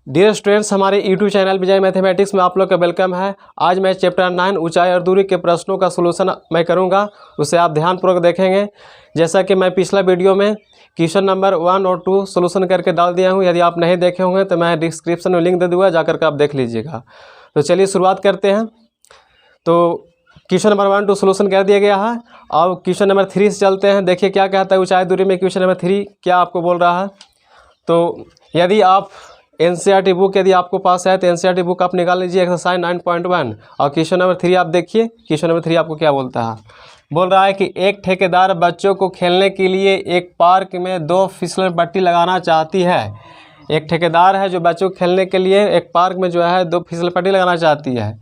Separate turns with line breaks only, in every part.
Dear students, हमारे YouTube channel विजय mathematics में आप लोग का वेलकम है। आज मैं चैप्टर 9 ऊंचाई और दूरी के प्रश्नों का सलूशन मैं करूंगा, उसे आप ध्यानपूर्वक देखेंगे। जैसा कि मैं पिछला वीडियो में क्वेश्चन नंबर 1 और 2 सलूशन करके डाल दिया हूं। यदि आप नहीं देखे होंगे तो मैं डिस्क्रिप्शन में लिंक दे दूँगा, जाकर के आप देख लीजिएगा। तो चलिए शुरुआत करते हैं। तो क्वेश्चन नंबर 1 2 सलूशन कर दिया गया है। अब क्वेश्चन नंबर 3 से चलते हैं। देखिए क्या कहता है ऊंचाई दूरी में। क्वेश्चन नंबर 3 क्या आपको बोल रहा है। तो यदि आप एनसीईआरटी बुक यदि आपको पास है तो एनसीईआरटी बुक आप निकाल लीजिए, एक्सरसाइज 9.1 और क्वेश्चन नंबर 3 आप देखिए। क्वेश्चन नंबर 3 आपको क्या बोलता है। बोल रहा है कि एक ठेकेदार बच्चों को खेलने के लिए एक पार्क में 2 फिसलन पट्टी लगाना चाहती है। एक ठेकेदार है जो बच्चों को खेलने के लिए एक पार्क में जो है 2 फिसल पट्टी लगाना चाहती है।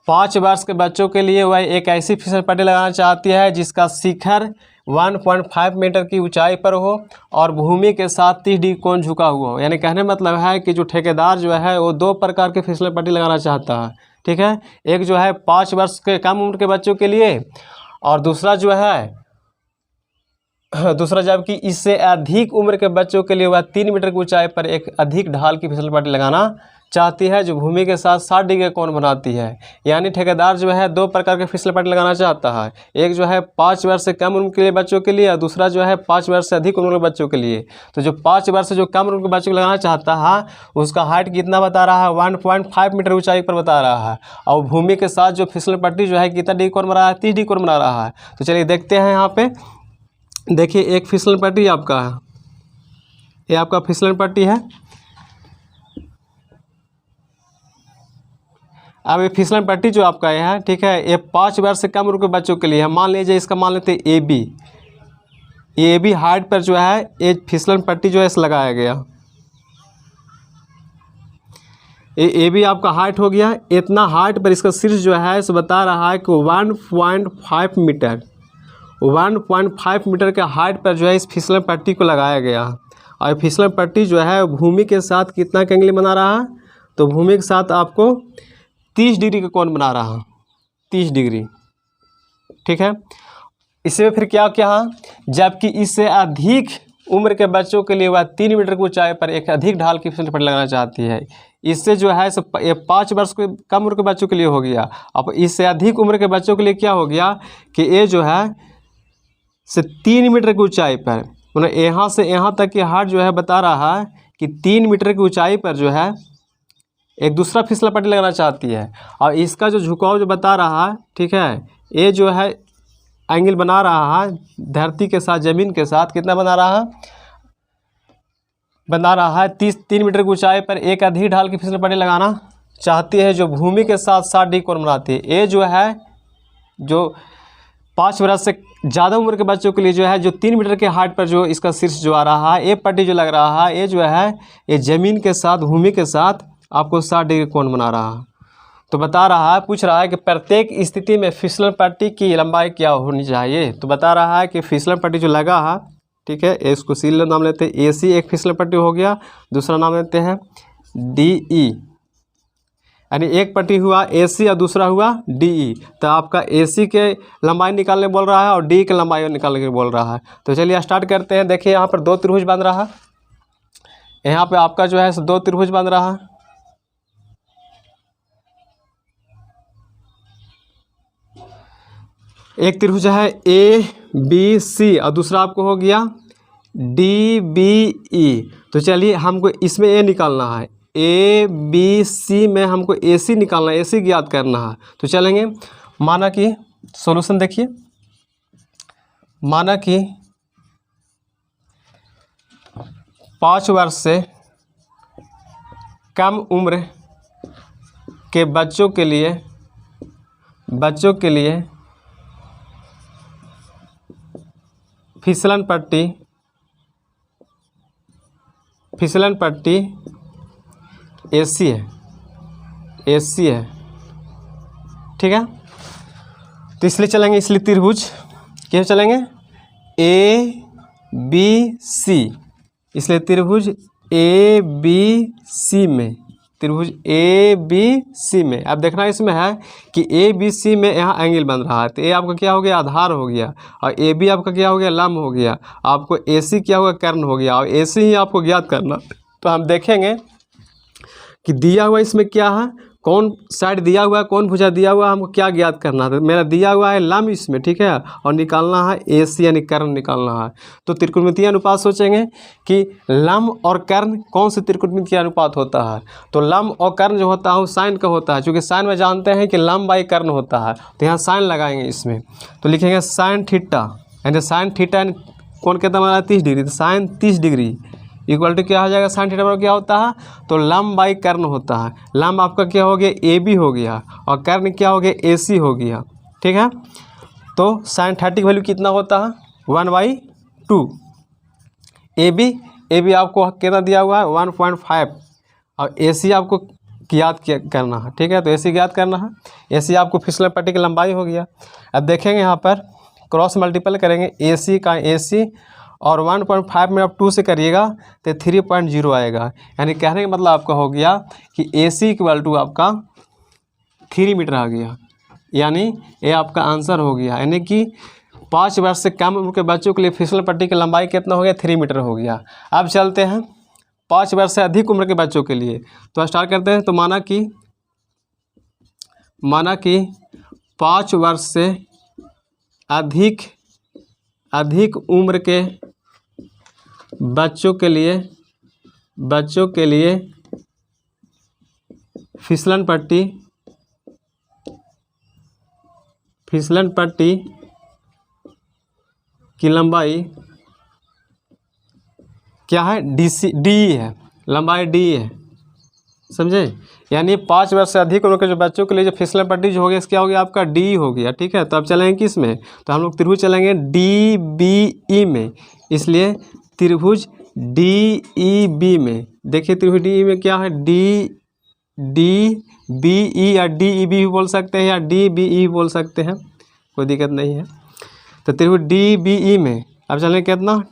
5 वर्ष के बच्चों के लिए वह एक ऐसी फिसल पट्टी लगाना चाहती है जिसका शिखर 1.5 मीटर की ऊंचाई पर हो और भूमि के साथ 30 डिग्री कोण झुका हुआ हो। यानी कहने मतलब है कि जो ठेकेदार जो है वो 2 प्रकार के फिसल पट्टी लगाना चाहता है। ठीक है, एक जो है 5 वर्ष के कम उम्र के बच्चों के लिए और दूसरा जबकि इससे अधिक उम्र के बच्चों के लिए वह 3 मीटर की ऊंचाई पर एक अधिक ढाल की फिसल पट्टी लगाना चाहती है जो भूमि के साथ 60 डिग्री कोण बनाती है। यानी ठेकेदार जो है 2 प्रकार के फिसल पट्टी लगाना चाहता है। एक जो है 5 वर्ष से कम उम्र के लिए बच्चों के लिए और दूसरा जो है 5 वर्ष से अधिक उम्र के बच्चों के लिए। तो जो 5 वर्ष से जो कम उम्र के बच्चों को लगाना चाहता है उसका हाइट कितना बता रहा है, 1.5 मीटर ऊंचाई पर बता रहा है। और भूमि के साथ जो फिसल पट्टी जो है कितना डिग्री कोण बना रहा है, 30 डिग्री कोण बना रहा है। तो चलिए देखते हैं। यहाँ पे देखिए एक फिसलन पट्टी आपका है, ये आपका फिसलन पट्टी है। अब ये फिसलन पट्टी जो आपका है, ठीक है, ये 5 वर्ष से कम उम्र के बच्चों के लिए है। मान लीजिए इसका मान लेते हैं ए बी हाइट पर जो है ये फिसलन पट्टी जो है इस लगाया गया। ए बी आपका हाइट हो गया। इतना हाइट पर इसका शीर्ष जो है इसे बता रहा है कि 1.5 मीटर के हाइट पर जो है इस फिसलन पट्टी को लगाया गया। और फिसलन पट्टी जो है भूमि के साथ कितना का एंगल बना रहा है, तो भूमि के साथ आपको 30 डिग्री का कोण बना रहा है, 30 डिग्री। ठीक है, इसमें फिर क्या क्या, जबकि इससे अधिक उम्र के बच्चों के लिए वह 3 मीटर की ऊंचाई पर एक अधिक ढाल की फिसल पट्टी लगाना चाहती है। इससे जो है ये 5 वर्ष के कम उम्र के बच्चों के लिए हो गया। अब इससे अधिक उम्र के बच्चों के लिए क्या हो गया कि ये जो है से 3 मीटर की ऊंचाई पर, मतलब यहाँ से यहाँ तक की हाइट जो है बता रहा है कि 3 मीटर की ऊंचाई पर जो है एक दूसरा फिसला पट्टी लगाना चाहती है। और इसका जो झुकाव जो बता रहा है, ठीक है, ये जो है एंगल बना रहा है धरती के साथ, ज़मीन के साथ कितना बना रहा है 3 मीटर की ऊंचाई पर एक अधिक ढाल की फिसल पट्टी लगाना चाहती है जो भूमि के साथ 60 डिग्री कोण बनाती है। ये जो है जो 5 वर्ष से ज़्यादा उम्र के बच्चों के लिए जो है जो 3 मीटर के हाइट पर जो इसका शीर्ष जो आ रहा है, ये पट्टी जो लग रहा है, ये जो है ये ज़मीन के साथ, भूमि के साथ आपको 60 डिग्री कोण बना रहा है। तो बता रहा है, पूछ रहा है कि प्रत्येक स्थिति में फिसलन पट्टी की लंबाई क्या होनी चाहिए। तो बता रहा है कि फिसलन पट्टी जो लगा है, ठीक है, इसको सीरियल नाम लेते हैं AC, एक फिसलन पट्टी हो गया। दूसरा नाम लेते हैं DE, यानी एक पट्टी हुआ AC और दूसरा हुआ DE। तो आपका AC के लंबाई निकालने बोल रहा है और DE की लंबाई निकालने के बोल रहा है। तो चलिए स्टार्ट करते हैं। देखिए यहाँ पर 2 त्रिभुज बन रहा है। यहाँ पे आपका जो है 2 त्रिभुज बन रहा है। एक त्रिभुज है ABC और दूसरा आपको हो गया DBE। तो चलिए हमको इसमें A निकालना है, ABC में हमको AC निकालना है, AC ज्ञात करना है। तो चलेंगे, माना कि सॉल्यूशन देखिए, माना कि 5 वर्ष से कम उम्र के बच्चों के लिए फिसलन पट्टी AC है। ठीक है, तो इसलिए चलेंगे, इसलिए त्रिभुज क्या चलेंगे ABC, इसलिए त्रिभुज ABC में, त्रिभुज ABC में अब देखना इसमें है कि ABC में यहाँ एंगल बन रहा है। तो A आपका क्या हो गया, आधार हो गया, और AB आपका क्या हो गया, लंब हो गया। आपको AC क्या होगा, कर्ण हो गया, और AC ही आपको ज्ञात करना। तो हम देखेंगे कि दिया हुआ इसमें क्या है, कौन साइड दिया हुआ है, कौन भुजा दिया हुआ है, हमको क्या ज्ञात करना है। तो मेरा दिया हुआ है लंब इसमें, ठीक है, और निकालना है AC यानी कर्ण निकालना है। तो त्रिकोणमितीय अनुपात सोचेंगे कि लंब और कर्ण कौन से त्रिकोणमितीय अनुपात होता है। तो लंब और कर्ण जो होता है वो साइन का होता है, चूँकि साइन में जानते हैं कि लंब बाई कर्ण होता है, तो यहाँ साइन लगाएंगे इसमें। तो लिखेंगे साइन थीटा, यानी साइन थीटा कौन कितना बना 30 डिग्री, तो साइन 30 डिग्री इक्वल टू क्या हो जाएगा, साइन थीटा बराबर क्या होता है, तो लंब बाई कर्ण होता है। लंब आपका क्या हो गया, AB हो गया, और कर्ण क्या हो गया, AC हो गया, ठीक है। तो साइन 30 की वैल्यू कितना होता है, 1/2। AB आपको कितना दिया हुआ है, 1.5, और AC आपको ज्ञात करना है, ठीक है। तो AC ज्ञात करना है, AC आपको फिसलन पट्टी की लंबाई हो गया। अब देखेंगे यहाँ पर क्रॉस मल्टीपल करेंगे, AC का AC और 1.5 में आप 2 से करिएगा तो 3.0 आएगा। यानी कहने का मतलब आपका हो गया कि AC इक्वल टू आपका 3 मीटर आ गया, यानी ये आपका आंसर हो गया। यानी कि 5 वर्ष से कम उम्र के बच्चों के लिए फिसलन पट्टी की लंबाई कितना हो गया, 3 मीटर हो गया। अब चलते हैं 5 वर्ष से अधिक उम्र के बच्चों के लिए, तो स्टार्ट करते हैं। तो माना कि 5 वर्ष से अधिक उम्र के बच्चों के लिए फिसलन पट्टी की लंबाई क्या है, DE है, लंबाई DE है, समझे। यानी 5 वर्ष से अधिक उम्र के जो बच्चों के लिए जो फिसलन पट्टी जो हो गया, इसका हो गया आपका DE हो गया, ठीक है। तो अब चलेंगे किस में, तो हम लोग त्रिभुज चलेंगे DBE में, इसलिए त्रिभुज DEB में। देखिए त्रिभुज DE में क्या है, DBE या DEB भी बोल सकते हैं या DBE भी बोल सकते हैं, कोई दिक्कत नहीं है। तो त्रिभुज DBE में अब चलें कितना,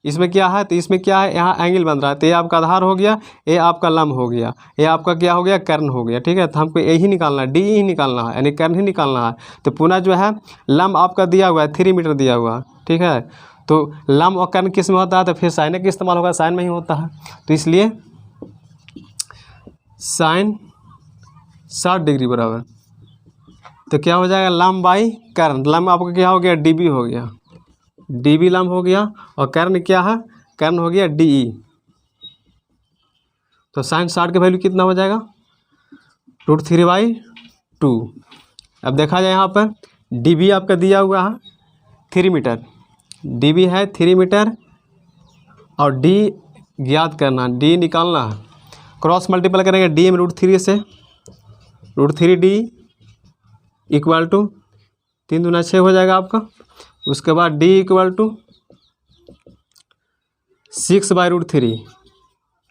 इसमें क्या है, तो इसमें क्या है, यहाँ एंगल बन रहा है, तो ये आपका आधार हो गया, ये आपका लंब हो गया, ये आपका क्या हो गया, कर्ण हो गया, ठीक है। तो हमको यही निकालना है, DE ही निकालना है, यानी कर्ण ही निकालना है। तो पुनः जो है लंब आपका दिया हुआ है 3 मीटर दिया हुआ, ठीक है। तो लंब और कर्ण किस में होता है, तो फिर साइन का इस्तेमाल होगा, साइन में ही होता है। तो इसलिए साइन 60 डिग्री बराबर, तो क्या हो जाएगा, लंब बाई कर्ण। लंब आपका क्या हो गया, DB हो गया, DB लंब हो गया, और कर्ण क्या है, कर्ण हो गया DE। तो साइन 60 का वैल्यू कितना हो जाएगा, √3/2। अब देखा जाए यहाँ पर DB आपका दिया हुआ है 3 मीटर, DB है 3 मीटर, और D ज्ञात करना, D निकालना है। क्रॉस मल्टीपल करेंगे D में √3 से, √3D इक्वल टू 3 दूना 6 हो जाएगा आपका। उसके बाद D इक्वल टू 6/√3।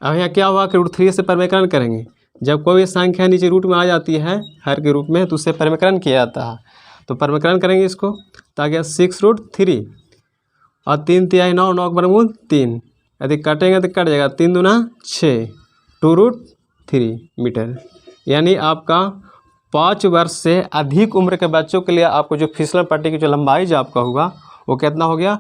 अब यहाँ क्या हुआ कि √3 से परिमेकरण करेंगे, जब कोई संख्या नीचे रूट में आ जाती है हर के रूप में, तो उससे परिमेकरण किया जाता है। तो परिमेकरण करेंगे इसको, तो आ गया 6√3, और 3 तिहाई 9, 9 के वर्गमूल 3, यदि काटेंगे तो कट जाएगा, 3 दूना 6, 2√3 मीटर। यानी आपका 5 वर्ष से अधिक उम्र के बच्चों के लिए आपको जो फिसलन पट्टी की जो लंबाई जो आपका होगा वो कितना हो गया,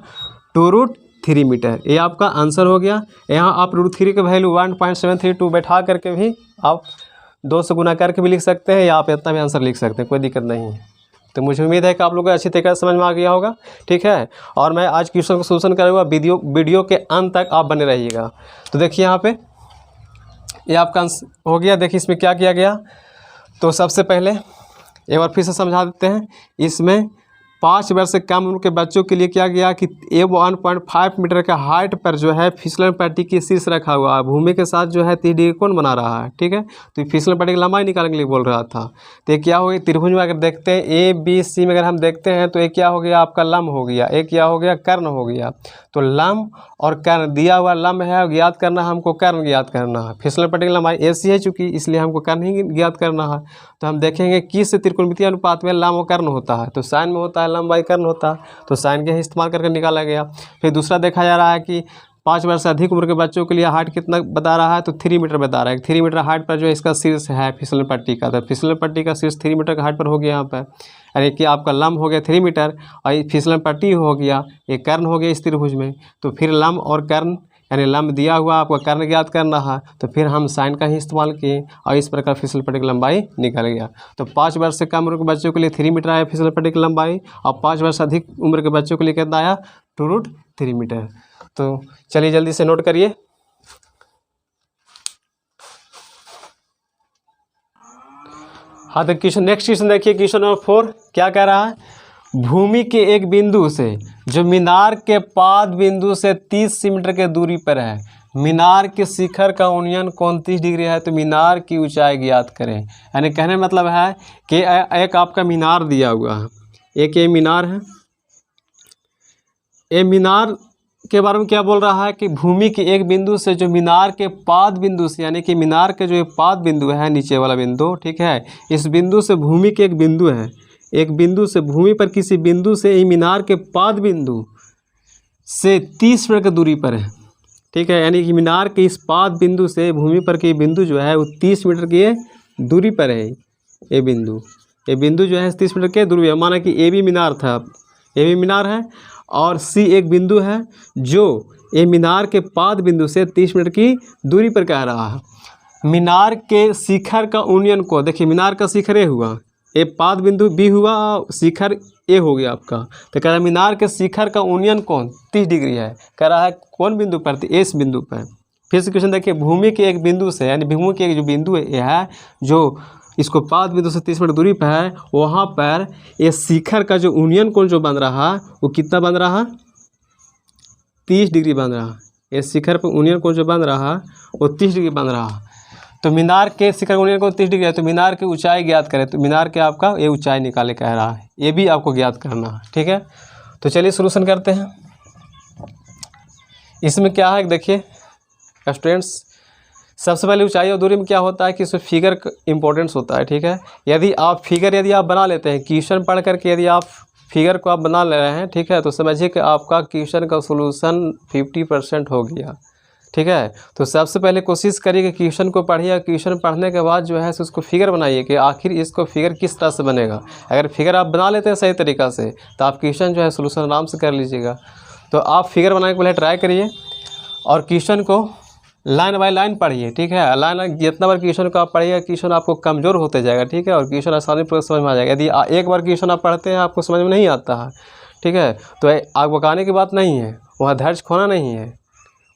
2√3 मीटर। ये आपका आंसर हो गया। यहाँ आप √3 के वैल्यू 1.732 बैठा करके भी आप 2 से गुना करके भी लिख सकते हैं, या आप इतना भी आंसर लिख सकते हैं, कोई दिक्कत नहीं है। तो मुझे उम्मीद है कि आप लोगों को अच्छी तरीके से समझ में आ गया होगा, ठीक है। और मैं आज क्वेश्चन का सोल्यूशन करूँगा, वीडियो के अंत तक आप बने रहिएगा। तो देखिए यहाँ पे ये आपका आंसर हो गया। देखिए इसमें क्या किया गया, तो सबसे पहले एक बार फिर से समझा देते हैं। इसमें 5 वर्ष से कम उम्र के बच्चों के लिए क्या गया कि 1.5 मीटर का हाइट पर जो है फिसलन पट्टी की शीर्ष रखा हुआ है, भूमि के साथ जो है 30 डिग्री कोण बना रहा है, ठीक है। तो ये फिसलन पट्टी की लंबाई निकालने के लिए बोल रहा था। तो ये क्या हो गया, त्रिभुज में अगर देखते हैं ABC में अगर हम देखते हैं तो ये क्या हो गया, आपका लंब हो गया, एक क्या हो गया, कर्ण हो गया। तो लंब और कर्ण दिया हुआ लंब है, ज्ञात करना है हमको, कर्ण ज्ञात करना है। फिसलन पट्टी की लंबाई AC है चूँकि, इसलिए हमको कर्ण ही ज्ञात करना है। तो हम देखेंगे किस त्रिकोणमितीय अनुपात में लंब और कर्ण होता है, तो साइन में होता है, लंब बाई कर्ण होता है, तो साइन के ही इस्तेमाल करके निकाला गया। फिर दूसरा देखा जा रहा है कि 5 वर्ष से अधिक उम्र के बच्चों के लिए हाइट कितना बता रहा है, तो 3 मीटर बता रहा है। 3 मीटर हाइट पर जो है इसका शीर्ष है फिसलन पट्टी का, तो फिसलन पट्टी का शीर्ष 3 मीटर का हाइट पर हो गया यहाँ पर। यानी कि आपका लंब हो गया 3 मीटर, और ये फिसलन पट्टी हो गया, ये कर्ण हो गया इस त्रिभुज में। तो फिर लंब और कर्ण यानी लंब दिया हुआ आपको कर्ण ज्ञात करना है, तो फिर हम साइन का ही इस्तेमाल किए और इस प्रकार फिसल पट्टी की लंबाई निकल गया। तो 5 वर्ष से कम उम्र के बच्चों के लिए 3 मीटर आया फिसल पट्टी की लंबाई, और 5 वर्ष से अधिक उम्र के बच्चों के लिए कितना आया 2√3 मीटर। तो चलिए जल्दी से नोट करिए। हाँ, तो क्वेश्चन नेक्स्ट क्वेश्चन देखिए, क्वेश्चन नंबर 4 क्या कह रहा है, भूमि के एक बिंदु से जो मीनार के पाद बिंदु से 30 सेंटीमीटर के दूरी पर है, मीनार के शिखर का उन्नयन कोण 30 डिग्री है, तो मीनार की ऊंचाई ज्ञात करें। यानी कहने का मतलब है कि एक आपका मीनार दिया हुआ है, एक ये मीनार है, ये मीनार के बारे में क्या बोल रहा है कि भूमि के एक बिंदु से जो मीनार के पाद बिंदु से, यानी कि मीनार के जो पाद बिंदु है नीचे वाला बिंदु, ठीक है, इस बिंदु से भूमि के एक बिंदु है, एक बिंदु से भूमि पर किसी बिंदु से ही मीनार के पाद बिंदु से 30 मीटर की दूरी पर है, ठीक है। यानी कि मीनार के इस पाद बिंदु से भूमि पर के बिंदु जो है वो 30 मीटर की दूरी पर है। ये बिंदु जो है 30 मीटर के दूरी है। माना कि ए भी मीनार था, ए भी मीनार है और सी एक बिंदु है जो ये मीनार के पाद बिंदु से 30 मीटर की दूरी पर कह रहा है। मीनार के शिखर का उन्नयन को देखिए, मीनार का शिखर ए हुआ, ए पाद बिंदु बी हुआ, शिखर ए हो गया आपका, तो कह रहा है मीनार के शिखर का उन्नयन कोण 30 डिग्री है। कह रहा है कौन बिंदु पर, इस बिंदु पर। फिर से क्वेश्चन देखिए, भूमि के एक बिंदु से, यानी भूमि के एक जो बिंदु है जो इसको पाद बिंदु से 30 मीटर दूरी पर है, वहाँ पर ये शिखर का जो उन्नयन कोण जो बन रहा है वो कितना बन रहा है, 30 डिग्री बन रहा है। ये शिखर पर उन्नयन कोण जो बन रहा है वो 30 डिग्री बन रहा है। तो मीनार के शिखर उन्नयन कोण 30 डिग्री है, तो मीनार की ऊंचाई ज्ञात करें। तो मीनार के आपका ये ऊंचाई निकाले कह रहा है, ये भी आपको ज्ञात करना है, ठीक है। तो चलिए सोल्यूशन करते हैं। इसमें क्या है देखिए स्टूडेंट्स, सबसे पहले ऊंचाई और दूरी में क्या होता है कि इसमें फिगर का इंपॉर्टेंस होता है, ठीक है। यदि आप बना लेते हैं क्वेश्चन पढ़ करके, यदि आप फिगर को आप बना ले रहे हैं, ठीक है, तो समझिए कि आपका क्वेश्चन का सोल्यूशन 50% हो गया, ठीक है। तो सबसे पहले कोशिश करिए कि क्वेश्चन को पढ़िए, क्वेश्चन पढ़ने के बाद जो है उसको फिगर बनाइए कि आखिर इसको फिगर किस तरह से बनेगा। अगर फिगर आप बना लेते हैं सही तरीक़ा से तो आप क्वेश्चन जो है सोल्यूशन आराम से कर लीजिएगा। तो आप फिगर बनाने के पहले ट्राई करिए और क्वेश्चन को लाइन बाय लाइन पढ़िए, ठीक है। लाइन जितना बार क्वेश्चन को आप पढ़िएगा, क्वेश्चन आपको कमज़ोर होते जाएगा, ठीक है, और क्वेश्चन आसानी पर समझ में आ जाएगा। यदि एक बार क्वेश्चन आप पढ़ते हैं आपको समझ में नहीं आता है, ठीक है, तो आग बकाने की बात नहीं है, वहाँ धैर्य खोना नहीं है।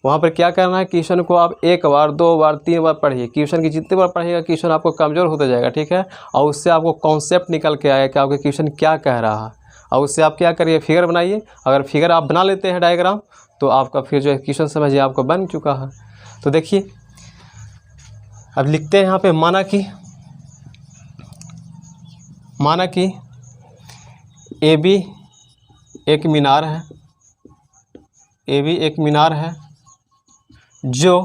वहाँ पर क्या करना है, क्वेश्चन को आप 1 बार 2 बार 3 बार पढ़िए। क्वेश्चन की जितनी बार पढ़िएगा क्वेश्चन आपको कमज़ोर होता जाएगा, ठीक है, और उससे आपको कॉन्सेप्ट निकल के आएगा कि आपका क्वेश्चन क्या कह रहा है, और उससे आप क्या करिए, फिगर बनाइए। अगर फिगर आप बना लेते हैं डायग्राम, तो आपका फिर जो है क्वेश्चन समझिए आपको बन चुका है। तो देखिए अब लिखते हैं यहाँ पे, माना कि ए बी एक मीनार है, ए बी एक मीनार है जो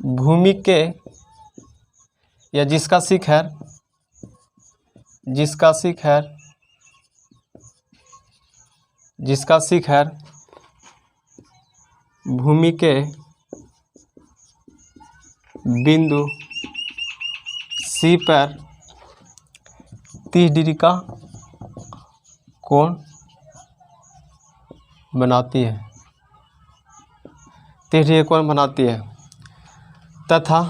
भूमि के या जिसका शिखर भूमि के बिंदु सी पर 30 डिग्री का कोण बनाती है, 30 डिग्री कोण बनाती है, तथा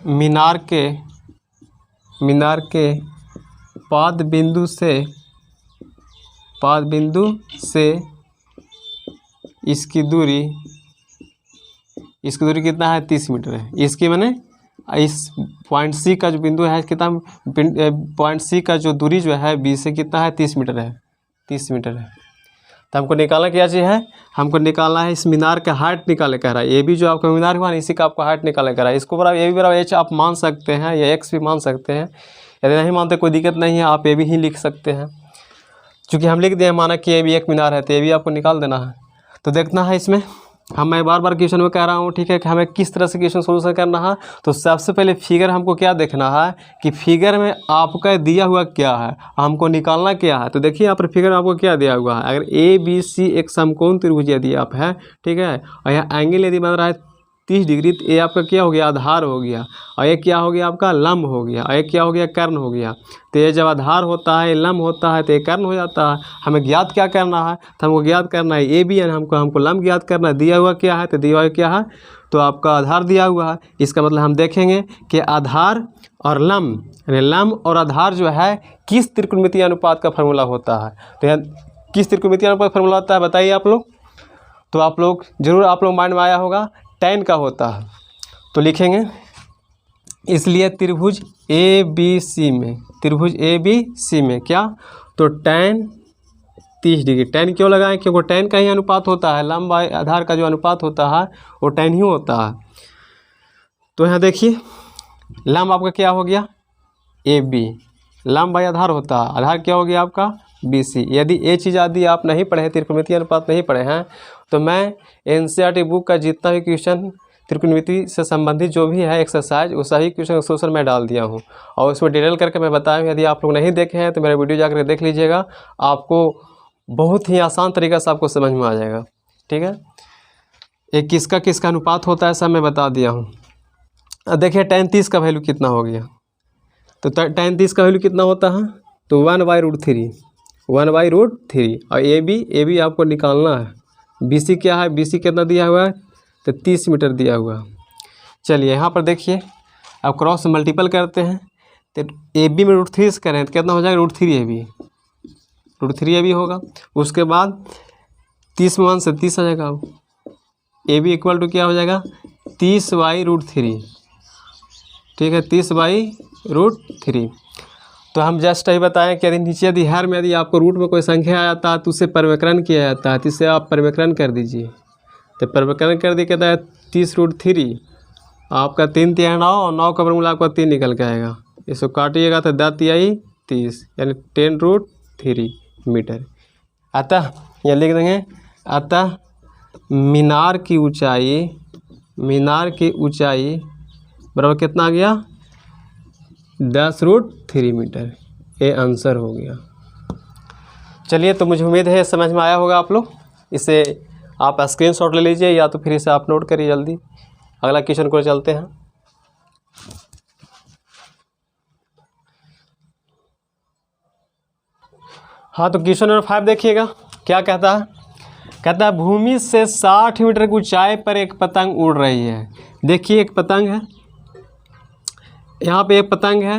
मीनार के पाद बिंदु से इसकी दूरी कितना है, 30 मीटर है। इसकी मैंने इस पॉइंट सी का जो बिंदु है कितना, पॉइंट सी का जो दूरी जो है बी से कितना है, 30 मीटर है, 30 मीटर है। तो हमको निकालना क्या चीज़ है, हमको निकालना है इस मीनार का हाइट निकाले कह रहा है। ये भी जो आपका मीनार हुआ ना, इसी का आपको हाइट निकाले कह रहा है। इसको बराबर ए बी बराबर एच आप मान सकते हैं या एक्स भी मान सकते हैं। यदि नहीं मानते कोई दिक्कत नहीं है, आप ए बी ही लिख सकते हैं। चूँकि हम लिख दिए माना कि ए बी एक मीनार है, तो ए बी आपको निकाल देना है। तो देखना है इसमें मैं बार बार क्वेश्चन में कह रहा हूँ, ठीक है, कि हमें किस तरह से क्वेश्चन सोल्यूशन करना है। तो सबसे पहले फिगर हमको क्या देखना है कि फिगर में आपका दिया हुआ क्या है, हमको निकालना क्या है। तो देखिए यहाँ पर फिगर में आपको क्या दिया हुआ है। अगर ए बी सी एक समकोण त्रिभुज यदि आप है, ठीक है, और यहाँ एंगल यदि बन रहा है 30 डिग्री, तो ये आपका क्या हो गया, आधार हो गया, और ये क्या हो गया आपका, लंब हो गया, और ये क्या हो गया, कर्ण हो गया। तो ये जब आधार होता है, लंब होता है, तो ये कर्ण हो जाता है। हमें ज्ञात क्या करना है, तो हमको ज्ञात करना है ए बी, यानी हमको लंब ज्ञात करना है। दिया हुआ क्या है, तो दिया हुआ क्या है, तो आपका आधार दिया हुआ है। इसका मतलब हम देखेंगे कि आधार और लंब, यानी लंब और आधार जो है किस त्रिकोणमितीय अनुपात का फॉर्मूला होता है। तो यहाँ किस त्रिकोणमितीय अनुपात फॉर्मूला होता है, बताइए आप लोग। तो आप लोग जरूर, आप लोग माइंड में आया होगा, tan का होता है। तो लिखेंगे, इसलिए त्रिभुज ए बी सी में, त्रिभुज ए बी सी में क्या, तो tan 30 डिग्री। tan क्यों लगाएं, क्योंकि tan का ही अनुपात होता है, लंब बाय आधार का जो अनुपात होता है वो tan ही होता है। तो यहाँ देखिए, लंब आपका क्या हो गया, ए बी, लंब बाय आधार होता है, आधार क्या हो गया आपका, बी सी। यदि ये चीज़ आदि आप नहीं पढ़े, त्रिकोणमितीय अनुपात नहीं पढ़े हैं, तो मैं एनसीईआरटी बुक का जितना भी क्वेश्चन त्रिकोणमिति से संबंधित जो भी है एक्सरसाइज, वो सही क्वेश्चन का सोल्यूशन मैं डाल दिया हूँ, और उसमें डिटेल करके मैं बताया हूँ। यदि आप लोग नहीं देखे हैं तो मेरा वीडियो जाकर देख लीजिएगा, आपको बहुत ही आसान तरीक़ा से आपको समझ में आ जाएगा। ठीक है, एक किसका किसका अनुपात होता है सब मैं बता दिया हूँ। देखिए tan 30 का वैल्यू कितना हो गया, तो tan 30 का वैल्यू कितना होता है, तो 1/√3, 1/√3। और ए बी आपको निकालना है। बी सी क्या है, बी सी कितना दिया हुआ है, तो 30 मीटर दिया हुआ है। चलिए यहाँ पर देखिए, अब क्रॉस मल्टीपल करते हैं, तो ए बी में √3 से करें तो कितना हो जाएगा, √3 ए बी होगा। उसके बाद 30 में 1 से 30 आ जाएगा। ए बी इक्वल टू क्या हो जाएगा, 30/√3। ठीक है, 30/√3। तो हम जस्ट यही बताएं कि यदि हर में यदि आपको रूट में कोई संख्या आता है तो उसे परिवर्तन किया जाता है, तो इसे आप परिवर्तन कर दीजिए। तो परिवर्तन कर दिए, कहता है 30√3, आपका 3 3 9, और 9 का वर्गमूल आपका 3 निकल के आएगा। इसको काटिएगा तो 10×3 यानी 10√3 मीटर। अतः यह लिख देंगे, अतः मीनार की ऊंचाई बराबर कितना आ गया, 10√3 मीटर। ये आंसर हो गया। चलिए, तो मुझे उम्मीद है समझ में आया होगा आप लोग। इसे आप स्क्रीनशॉट ले लीजिए, या तो फिर इसे आप नोट करिए जल्दी। अगला क्वेश्चन को चलते हैं। हाँ, तो क्वेश्चन नंबर 5 देखिएगा, क्या कहता है। कहता है भूमि से 60 मीटर की ऊंचाई पर एक पतंग उड़ रही है। देखिए, एक पतंग है, यहाँ पे एक पतंग है।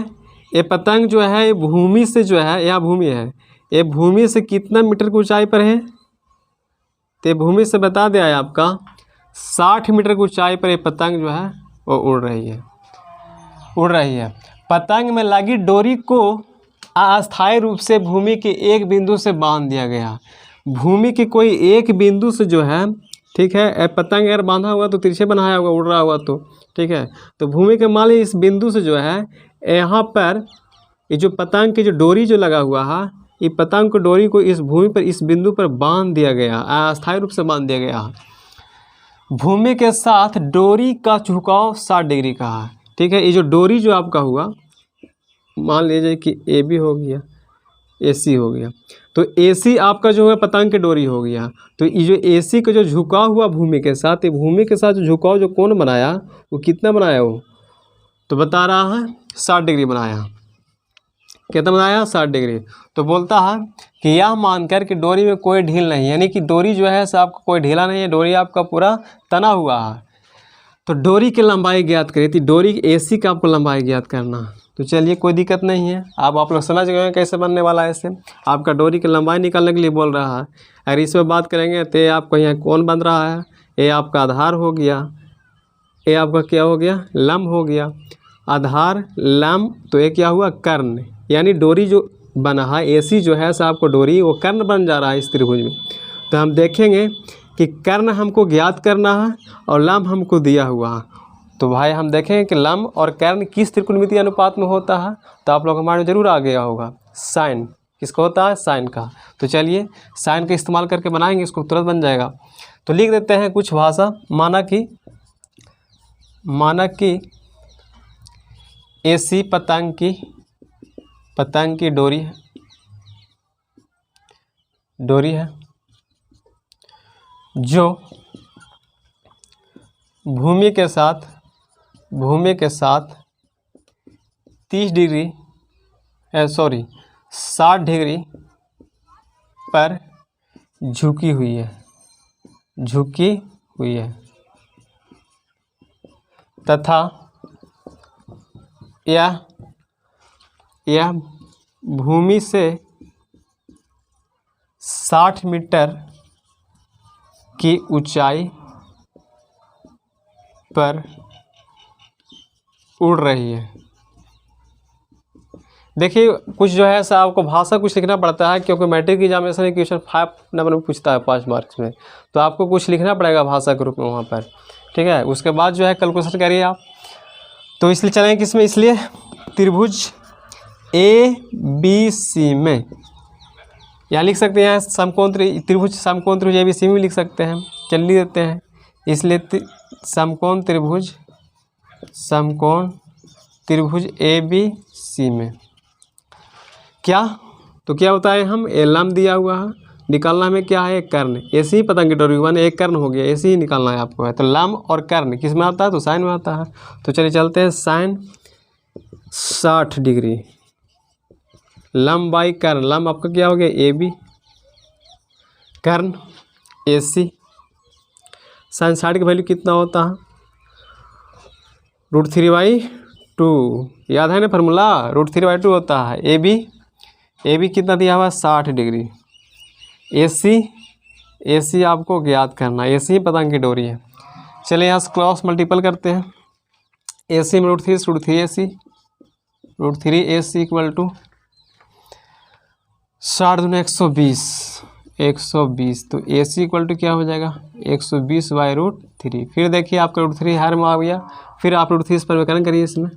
ये पतंग जो है, ये भूमि से जो है, यहाँ भूमि है, ये भूमि से कितना मीटर की ऊंचाई पर है, तो भूमि से बता दिया है आपका 60 मीटर की ऊंचाई पर ये पतंग जो है वो उड़ रही है। पतंग में लगी डोरी को अस्थायी रूप से भूमि के एक बिंदु से बांध दिया गया। भूमि के कोई एक बिंदु से जो है, ठीक है, पतंग अगर बांधा हुआ तो तिरछे बनाया हुआ, उड़ रहा हुआ तो ठीक है। तो भूमि के मान लीजिए इस बिंदु से जो है, यहाँ पर ये जो पतंग की जो डोरी जो लगा हुआ है, ये पतंग को डोरी को इस भूमि पर, इस बिंदु पर बांध दिया गया, अस्थायी रूप से बांध दिया गया। भूमि के साथ डोरी का झुकाव 60 डिग्री का है। ठीक है, ये जो डोरी जो आपका हुआ, मान लीजिए कि ए बी हो गया, ए सी हो गया, तो ए सी आपका जो है पतंग की डोरी हो गया। तो ये जो ए सी का जो झुकाव हुआ भूमि के साथ, ये भूमि के साथ जो झुकाव जो कौन बनाया, वो कितना बनाया, वो तो बता रहा है 60 डिग्री बनाया। कितना बनाया, 60 डिग्री। तो बोलता है कि यह मानकर कि डोरी में कोई ढील नहीं, यानी कि डोरी जो है आपका कोई ढीला नहीं है, डोरी आपका पूरा तना हुआ है। तो डोरी की लंबाई ज्ञात करिए, तो डोरी एसी का आपको लंबाई ज्ञात करना। तो चलिए, कोई दिक्कत नहीं है, अब आप लोग समझ गए कैसे बनने वाला है। ऐसे आपका डोरी की लंबाई निकालने के लिए बोल रहा है। अगर इसमें बात करेंगे तो ये आपको यहाँ कौन बन रहा है, ये आपका आधार हो गया, ये आपका क्या हो गया, लंब हो गया। आधार लंब, तो ये क्या हुआ, कर्ण, यानी डोरी जो बना है एसी जो है आपको डोरी वो कर्ण बन जा रहा है इस त्रिभुज में। तो हम देखेंगे कि कर्ण हमको ज्ञात करना है और लंब हमको दिया हुआ है। तो भाई हम देखेंगे कि लंब और कर्ण किस त्रिकोणमितीय अनुपात में होता है। तो आप लोग हमारे जरूर आ गया होगा, साइन किसका होता है, साइन का। तो चलिए, साइन का इस्तेमाल करके बनाएंगे, इसको तुरंत बन जाएगा। तो लिख देते हैं कुछ भाषा, माना कि एसी पतंग की डोरी है जो भूमि के साथ 30 डिग्री 60 डिग्री पर झुकी हुई है तथा यह भूमि से 60 मीटर की ऊंचाई पर उड़ रही है। देखिए कुछ जो है ऐसा आपको भाषा कुछ लिखना पड़ता है, क्योंकि मैट्रिक एग्जामिनेशन में क्वेश्चन 5 नंबर में पूछता है 5 मार्क्स में, तो आपको कुछ लिखना पड़ेगा भाषा के रूप में वहाँ पर, ठीक है। उसके बाद जो है कैलकुलेशन करिए आप। तो इसलिए चलेंगे किसमें, इसलिए त्रिभुज ABC में, या लिख सकते हैं समकोण त्रिभुज ABC में लिख सकते हैं, चल देते हैं। इसलिए समकोण त्रिभुज ABC में क्या होता है, हम लंब दिया हुआ है, निकालना हमें क्या है, एक कर्ण। ऐसे ही पतंग की डोरी वन एक कर्ण हो गया, ऐसे ही निकालना है आपको है। तो लंब और कर्ण किस में आता है, तो साइन में आता है। तो चलिए चलते हैं, साइन 60 डिग्री लंब बाई कर्ण, लंब आपका क्या हो गया AB, कर्ण AC। साइन 60 की वैल्यू कितना होता है, √3/2, याद है ना फार्मूला, √3/2 होता है। AB कितना दिया हुआ है, 60 डिग्री। AC आपको ज्ञात करना, AC ही पतंग की डोरी है। चलिए यहाँ से क्रॉस मल्टीपल करते हैं, AC में √3AC इक्वल टू 60 दूनी 120, तो AC इक्वल टू क्या हो जाएगा, 120/√3। फिर देखिए आपका √3 हर में आ गया, फिर आप √3 इस पर विकलन करिए, इसमें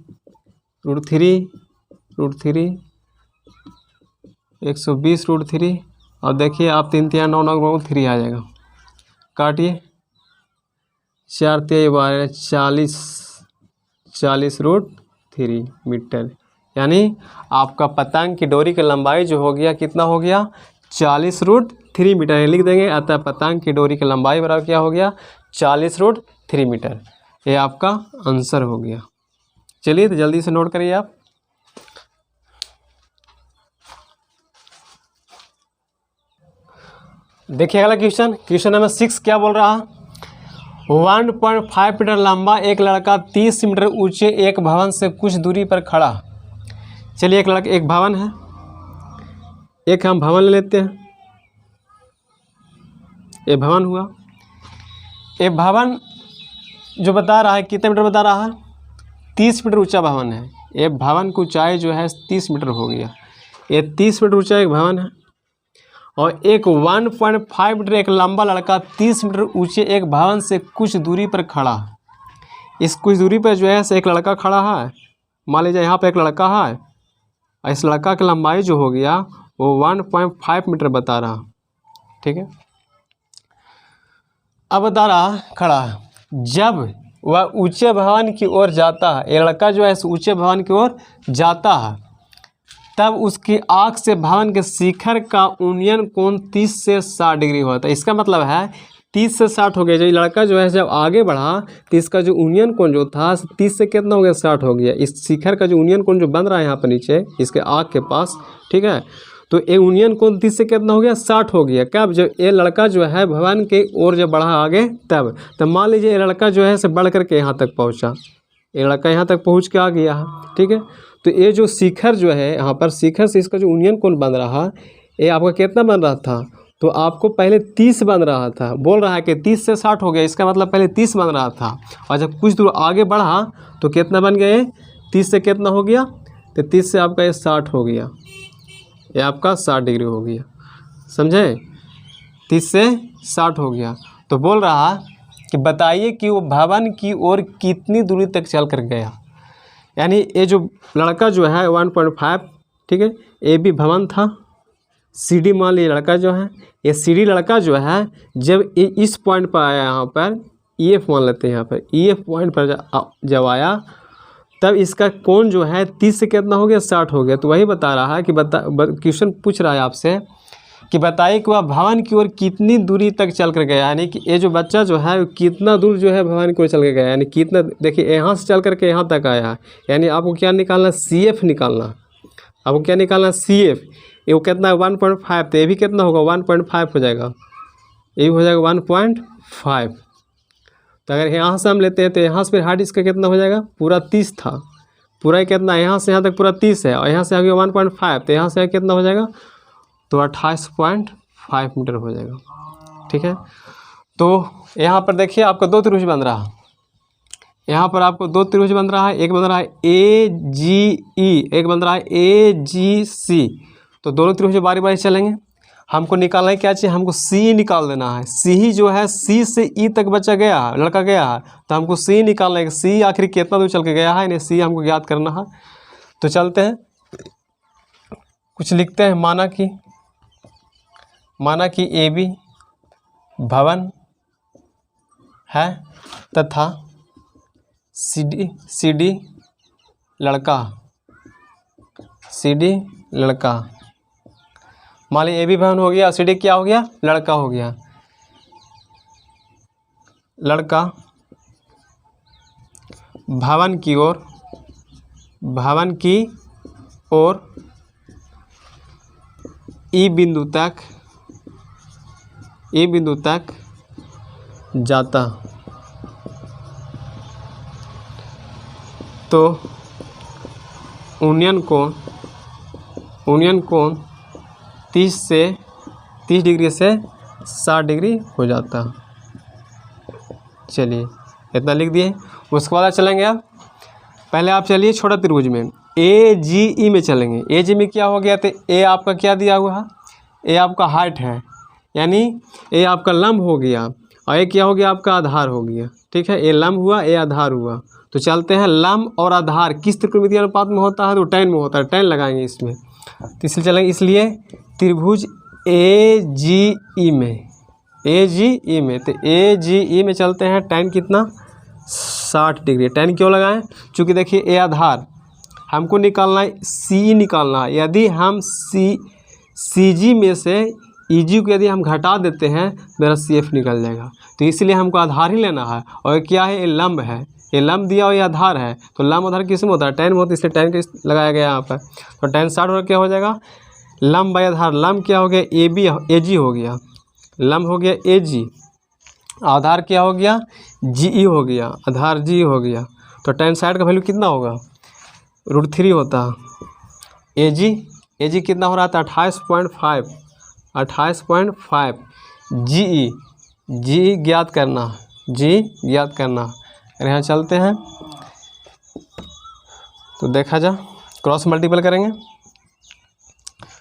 √3 120 √3, और देखिए आप 3 3 9 9 3 आ जाएगा, काटिए 4 3 12 40 √3 मीटर। यानी आपका पतंग की डोरी की लंबाई जो हो गया, कितना हो गया, 40 √3 मीटर लिख देंगे। अतः पतंग की डोरी की लंबाई बराबर क्या हो गया, 40 √3 मीटर। ये आपका आंसर हो गया। चलिए तो जल्दी से नोट करिए आप। देखिए अगला क्वेश्चन नंबर 6 क्या बोल रहा है, 1.5 मीटर लंबा एक लड़का 30 मीटर ऊंचे एक भवन से कुछ दूरी पर खड़ा। चलिए एक भवन है, एक हम भवन ले लेते हैं। ये भवन हुआ, ये भवन जो बता रहा है कितने मीटर बता रहा है, 30 मीटर ऊंचा भवन है। ये भवन की ऊंचाई जो है 30 मीटर हो गया। ये 30 मीटर ऊंचा एक भवन है, और एक 1.5 मीटर एक लंबा लड़का 30 मीटर ऊंचे एक भवन से कुछ दूरी पर खड़ा। इस कुछ दूरी पर जो है एक लड़का खड़ा है। मान लीजिए यहाँ पर एक लड़का है, इस लड़का की लंबाई जो हो गया वो 1.5 मीटर बता रहा, ठीक है। अब बता रहा खड़ा है, जब वह ऊंचे भवन की ओर जाता है, ये लड़का जो है इस ऊंचे भवन की ओर जाता है, तब उसकी आँख से भवन के शिखर का उन्नयन कोण 30 से 60 डिग्री होता है। इसका मतलब है 30 से 60 हो गया। जब लड़का जो है जब आगे बढ़ा तो इसका जो उन्नयन कोण जो था 30 से कितना हो गया, 60 हो गया। इस शिखर का जो उन्नयन कोण जो बन रहा है यहाँ पर नीचे इसके आँख के पास, ठीक है, तो ये उन्नयन कोण 30 से कितना हो गया, 60 हो गया। कब, जब ये लड़का जो है भवन के ओर जब बढ़ा आगे तब मान लीजिए ये लड़का जो है से बढ़ करके यहाँ तक पहुँचा, ये लड़का यहाँ तक पहुँच के आ गया है, ठीक है। तो ये जो शिखर जो है यहाँ पर शिखर से इसका जो उन्नयन कोण बन रहा ये आपका कितना बन रहा था, तो आपको पहले 30 बन रहा था। बोल रहा है कि 30 से 60 हो गया, इसका मतलब पहले 30 बन रहा था, और जब कुछ दूर आगे बढ़ा तो कितना बन गया, 30 से कितना हो गया, तो 30 से आपका ये 60 हो गया, ये आपका 60 डिग्री हो गया, समझे, 30 से 60 हो गया। तो बोल रहा कि बताइए कि वो भवन की ओर कितनी दूरी तक चल कर गया। यानी ये जो लड़का जो है 1.5, ठीक है, ये भी भवन था, CD मान लीजिए लड़का जो है, ये CD लड़का जो है जब ये इस पॉइंट पर आया, यहाँ पर EF मान लेते हैं, यहाँ पर EF पॉइंट पर जब आया तब इसका कोण जो है 30 से कितना हो गया, 60 हो गया। तो वही बता रहा है कि क्वेश्चन पूछ रहा है आपसे कि बताइए कि वह भवन की ओर कितनी दूरी तक चल कर गया, यानी कि ये जो बच्चा जो है वो कितना दूर जो है भवन की ओर चल कर गया, यानी कितना, देखिए यहाँ से चल कर के यहाँ तक आया है, यानी आपको क्या निकालना, CF निकालना। आपको क्या निकालना, CF। ये कितना है 1.5, तो ये भी कितना होगा 1.5 हो जाएगा, ये भी हो जाएगा 1.5। तो अगर यहाँ से हम लेते हैं तो यहाँ से फिर हाइट इसका कितना हो जाएगा, पूरा 30 था, पूरा कितना यहाँ से यहाँ तक पूरा 30 है, और यहाँ से आगे 1.5, तो यहाँ से कितना हो जाएगा, तो 28.5 मीटर हो जाएगा। ठीक है, तो यहाँ पर देखिए आपका दो त्रिभुज बन रहा है, यहाँ पर आपको दो त्रिभुज बन रहा है, एक बन रहा है AGE, एक बन रहा है AGC। तो दोनों त्रिभुज बारी बारी चलेंगे। हमको निकालना है क्या चाहिए, हमको CE निकाल देना है। CE जो है C से E तक बच्चा गया है, लड़का गया है, तो हमको CE निकालना है, CE आखिर कितना दूर चल के गया है, इन्हें CE हमको ज्ञात करना है। तो चलते हैं, कुछ लिखते हैं। माना कि AB भवन है तथा CD लड़का। मान लीजिए AB भवन हो गया, CD क्या हो गया, लड़का हो गया। लड़का भवन की ओर E बिंदु तक जाता, तो यूनियन कोण 30 डिग्री से 60 डिग्री हो जाता। चलिए इतना लिख दिए। उसके बाद चलेंगे आप, पहले आप चलिए छोटा त्रिभुज में AGE में चलेंगे। AG में क्या हो गया, तो A आपका क्या दिया हुआ है, A आपका हाइट है, यानी A आपका लंब हो गया, और A क्या हो गया, आपका आधार हो गया। ठीक है, A लंब हुआ, A आधार हुआ। तो चलते हैं, लंब और आधार किस त्रिकोणमितीय अनुपात में होता है, तो tan में होता है, tan लगाएंगे इसमें। तो इसलिए चलेंगे, इसलिए त्रिभुज AGE में, तो AGE में चलते हैं, tan कितना 60 डिग्री। tan क्यों लगाएं, चूँकि देखिए A आधार हमको निकालना है, CE निकालना है। यदि हम CG में से EG को यदि हम घटा देते हैं, मेरा CF निकल जाएगा। तो इसलिए हमको आधार ही लेना है, और क्या है, ये लंब है, ये लंब दिया और ये आधार है। तो लंब आधार किस में होता है, tan में होता है, इसलिए tan के लगाया गया यहाँ पर। तो tan 60 और क्या हो जाएगा, लंब बाई आधार, लंब क्या हो गया, AG हो गया, लंब हो गया AG, आधार क्या हो गया, GE हो गया, आधार GE हो गया। तो tan 60 का वैल्यू कितना होगा, √3 होता। AG कितना हो रहा था, 28.5। GE ज्ञात करना, अरे यहाँ चलते हैं तो देखा जा, क्रॉस मल्टीपल करेंगे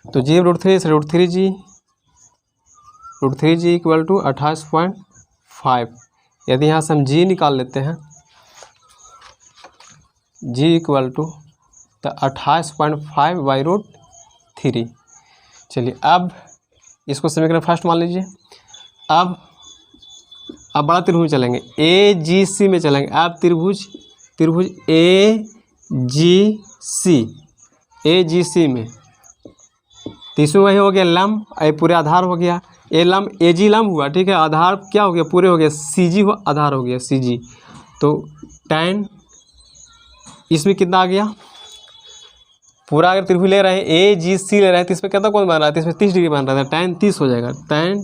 तो G √3 से √3G इक्वल टू 28.5। यदि यहाँ से हम G निकाल लेते हैं, G इक्वल टू तो 28.5/√3। चलिए अब इसको समीकरण फर्स्ट मान लीजिए। अब बड़ा त्रिभुज चलेंगे, AGC में चलेंगे। अब त्रिभुज AGC में, तीसरा वही हो गया लंब, ये पूरे आधार हो गया, ए लंब AG लंब हुआ, ठीक है, आधार क्या हो गया, पूरे हो गया, CG हुआ, आधार हो गया CG। तो tan इसमें कितना आ गया, पूरा अगर त्रिभुज ले रहे हैं AGC ले रहे हैं तो इसमें कितना कोण बन रहा है, तो इसमें 30 डिग्री बन रहा था, tan 30 हो जाएगा, tan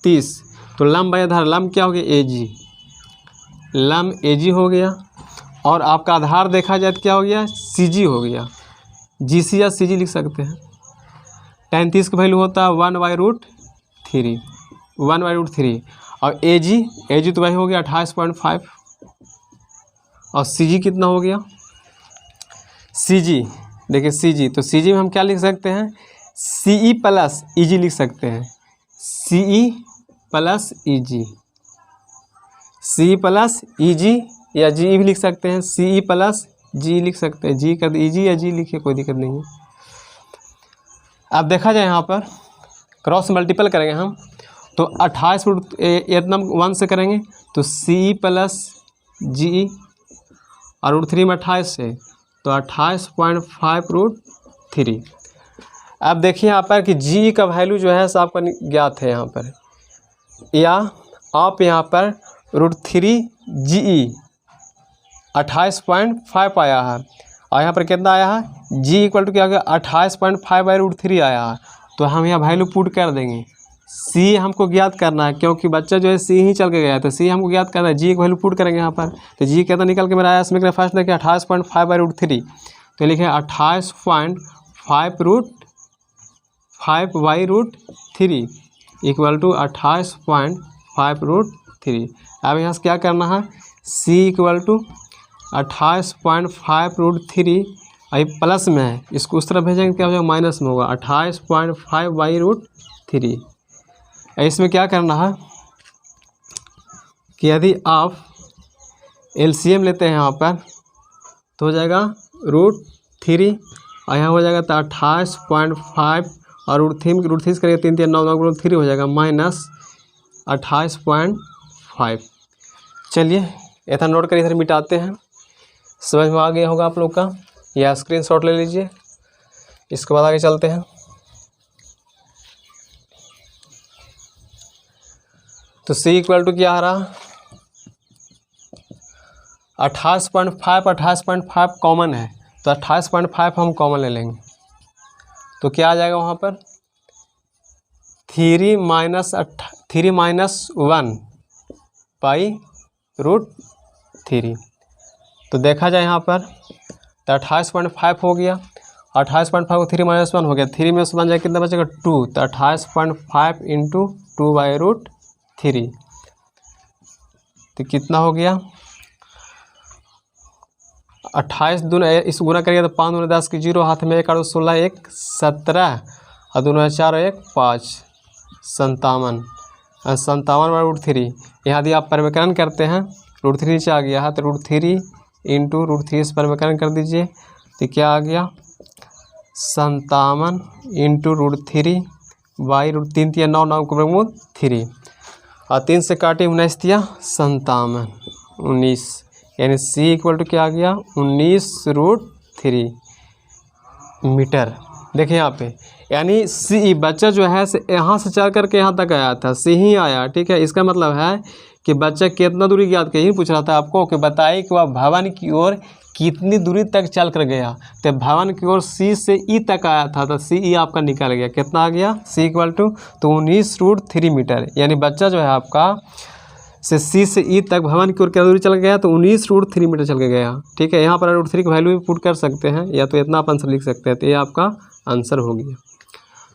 30। तो लंब बाई आधार, लंब क्या हो गया AG, लंब AG हो गया, और आपका आधार देखा जाए तो क्या हो गया, CG हो गया, GC या CG लिख सकते हैं। tan 30 का वैल्यू होता है 1/√3, और AG तो वही हो गया 28.5, और CG कितना हो गया, CG देखिए CG, तो CG में हम क्या लिख सकते हैं, CE प्लस EG लिख सकते हैं, CE प्लस EG या GE भी लिख सकते हैं, CE प्लस G लिख सकते हैं, G कर EG या G लिखिए, कोई दिक्कत नहीं है। अब देखा जाए यहाँ पर क्रॉस मल्टीपल करेंगे हम, तो 28 इतना 1 से करेंगे तो CE प्लस GE, और √3 में 28 से, तो 28.5/√3। अब देखिए यहाँ पर कि जी का वैल्यू जो है आपका ज्ञात है यहाँ पर, या आप यहाँ पर √3 GE 28.5 आया है, और यहाँ पर कितना आया है, जी इक्वल टू क्या हो गया 28.5/√3 आया है। तो हम यहाँ वैल्यू पुट कर देंगे। सी हमको ज्ञात करना है क्योंकि बच्चा जो है सी ही चल के गया है, तो सी हमको ज्ञात करना है। जी की वैल्यू पुट करेंगे यहाँ पर, तो जी कितना निकल के मेरा आया इसमें, फर्स्ट देखिए 28.5/√3, तो लिखे 28.5/√3 इक्वल टू 28.5/√3। अब यहाँ से क्या करना है, सी इक्वल टू 28.5/√3, अभी प्लस में है, इसको उस तरफ भेजेंगे क्या हो जाएगा, माइनस में होगा 28.5/√3। इसमें क्या करना है कि यदि आप एलसीएम लेते हैं यहाँ पर तो हो जाएगा √3, और यहाँ हो जाएगा तो 28.5 और √3 करेंगे 3 3 9 9 3 हो जाएगा माइनस 28.5। चलिए इधर नोट कर इधर मिटाते हैं, समझ में आ गया होगा आप लोग का, या स्क्रीनशॉट ले लीजिए। इसके बाद आगे चलते हैं। तो C इक्वल टू क्या आ रहा, 28.5 कॉमन है, तो 28.5 हम कॉमन ले लेंगे, तो क्या आ जाएगा वहाँ पर 3 -1/√3। तो देखा जाए यहाँ पर तो 28.5 हो गया, 28.5 को 3 - 1 हो गया, 3 में से बन जाएगा कितना बचेगा 2, तो 28.5 × 2/√3, तो कितना हो गया 28 दूना, इस गुना करिए तो 5 दूना 10 की 0, हाथ में 1 और 16 1 17 और 2 4 1 5 57 57/√3। यहाँ यदि आप परिवर्तन करते हैं √3 नीचे आ गया है, तो √3 × √3 से परिवर्तन कर दीजिए, तो क्या आ गया 57 × √3/√3 3 9 9 को 3, और 3 से काटे 19 दिया 57 19, यानी C इक्वल टू क्या आ गया 19√3 मीटर। देखिए यहाँ पे, यानी C बच्चा जो है यहाँ से चल करके यहाँ तक आया था, C ही आया, ठीक है। इसका मतलब है कि बच्चा कितना दूरी ज्ञात किया, यही पूछ रहा था आपको कि बताइए कि वह भवन की ओर कितनी दूरी तक चल कर गया। तो भवन की ओर C से E तक आया था, तो CE आपका निकल गया, कितना आ गया C इक्वल टू तो 19√3 मीटर। यानी बच्चा जो है आपका से C से E तक भवन की ओर क्या दूरी चल गया, तो 19√3 मीटर चल के गया, ठीक है। यहाँ पर √3 की वैल्यू भी पुट कर सकते हैं, या तो इतना आप आंसर लिख सकते हैं, तो ये आपका आंसर हो गया।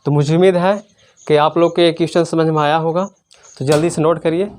तो मुझे उम्मीद है कि आप लोग के क्वेश्चन समझ में आया होगा, तो जल्दी से नोट करिए।